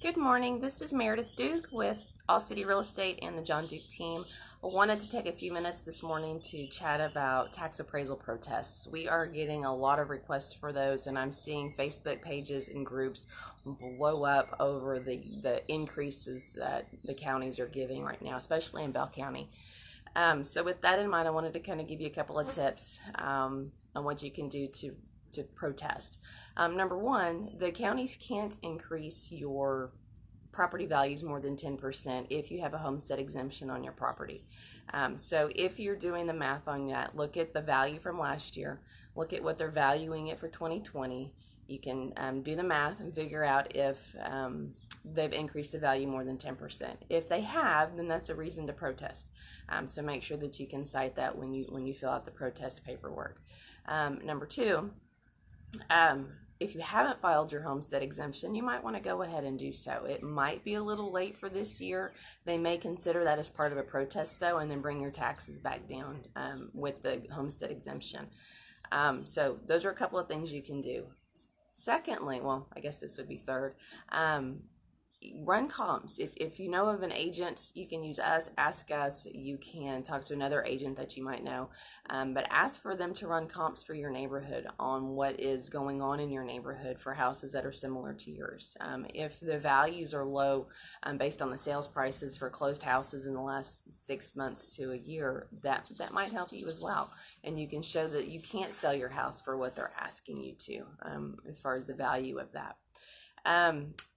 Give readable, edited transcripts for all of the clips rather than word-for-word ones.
Good morning. This is Meredith Duke with All City Real Estate and the John Duke team. I wanted to take a few minutes this morning to chat about tax appraisal protests. We are getting a lot of requests for those, and I'm seeing Facebook pages and groups blow up over the increases that the counties are giving right now, especially in Bell County. So with that in mind, I wanted to kind of give you a couple of tips on what you can do to protest. Number one, the counties can't increase your property values more than 10% if you have a homestead exemption on your property. So if you're doing the math on that, look at the value from last year, look at what they're valuing it for 2020. You can do the math and figure out if they've increased the value more than 10%. If they have, then that's a reason to protest. So make sure that you can cite that when you fill out the protest paperwork. Number two, if you haven't filed your homestead exemption, you might want to go ahead and do so. It might be a little late for this year. They may consider that as part of a protest, though, and then bring your taxes back down with the homestead exemption. So those are a couple of things you can do. Secondly, well, I guess this would be third, run comps. If you know of an agent, you can use us, ask us, you can talk to another agent that you might know, but ask for them to run comps for your neighborhood on what is going on in your neighborhood for houses that are similar to yours. If the values are low based on the sales prices for closed houses in the last 6 months to a year, that might help you as well. And you can show that you can't sell your house for what they're asking you to as far as the value of that.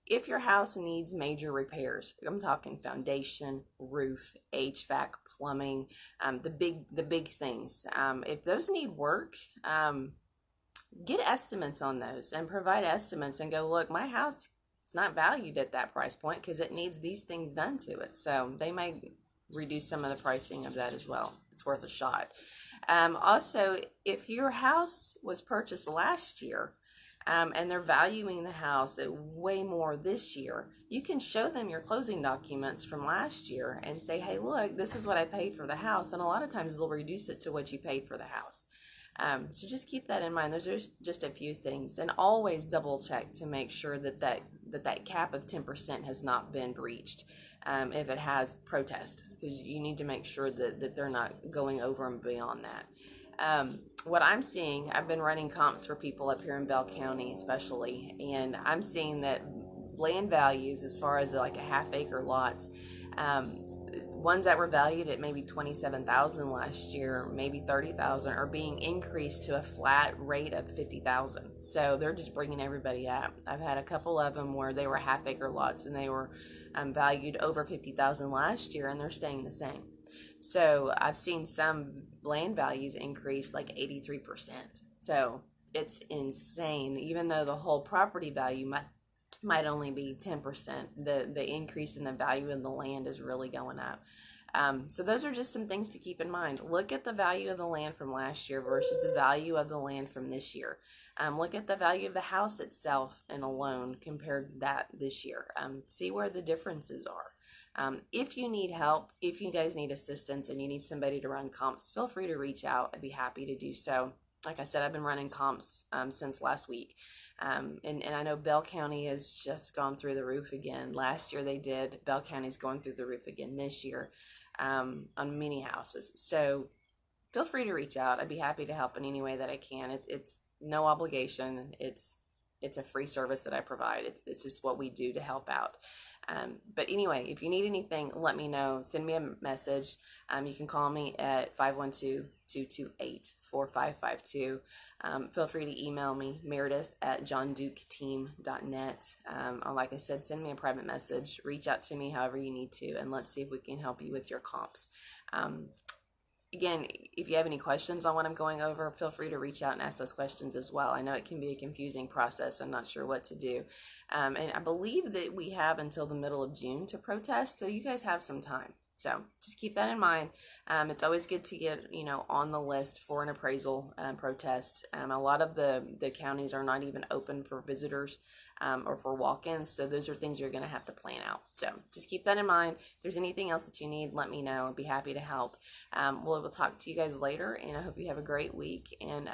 If your house needs major repairs, I'm talking foundation, roof, HVAC, plumbing, the big things. If those need work, get estimates on those and provide estimates and go, look, my house, it's not valued at that price point because it needs these things done to it. So they may reduce some of the pricing of that as well. It's worth a shot. Also, if your house was purchased last year, and they're valuing the house at way more this year, you can show them your closing documents from last year and say, hey, look, this is what I paid for the house. And a lot of times they'll reduce it to what you paid for the house. So just keep that in mind. Those are just a few things. And always double check to make sure that cap of 10% has not been breached. If it has, protest, because you need to make sure that they're not going over and beyond that. What I'm seeing, I've been running comps for people up here in Bell County especially, and I'm seeing that land values as far as like a half-acre lots, ones that were valued at maybe $27,000 last year, maybe $30,000, are being increased to a flat rate of $50,000. So they're just bringing everybody up. I've had a couple of them where they were half-acre lots and they were valued over $50,000 last year, and they're staying the same. So I've seen some land values increase like 83%. So it's insane. Even though the whole property value might only be 10%, the increase in the value of the land is really going up. So those are just some things to keep in mind. Look at the value of the land from last year versus the value of the land from this year. Look at the value of the house itself and alone compared to that this year. See where the differences are. If you need help, if you guys need assistance and you need somebody to run comps, feel free to reach out. I'd be happy to do so. Like I said, I've been running comps since last week. And I know Bell County has just gone through the roof again. Last year they did. Bell County's going through the roof again this year on many houses. So feel free to reach out. I'd be happy to help in any way that I can. It's no obligation. It's a free service that I provide. It's just what we do to help out. But anyway, if you need anything, let me know. Send me a message. You can call me at 512-228-4552. Feel free to email me, meredith@johnduketeam.net. Or like I said, send me a private message. Reach out to me however you need to, and let's see if we can help you with your comps. Again, if you have any questions on what I'm going over, feel free to reach out and ask those questions as well. I know it can be a confusing process. I'm not sure what to do. And I believe that we have until the middle of June to protest, so you guys have some time. So just keep that in mind. It's always good to get, on the list for an appraisal protest. A lot of the counties are not even open for visitors or for walk-ins. So those are things you're going to have to plan out. So just keep that in mind. If there's anything else that you need, let me know. I'd be happy to help. We'll talk to you guys later, and I hope you have a great week. And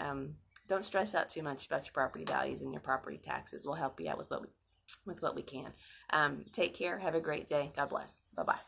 don't stress out too much about your property values and your property taxes. We'll help you out with with what we can. Take care. Have a great day. God bless. Bye-bye.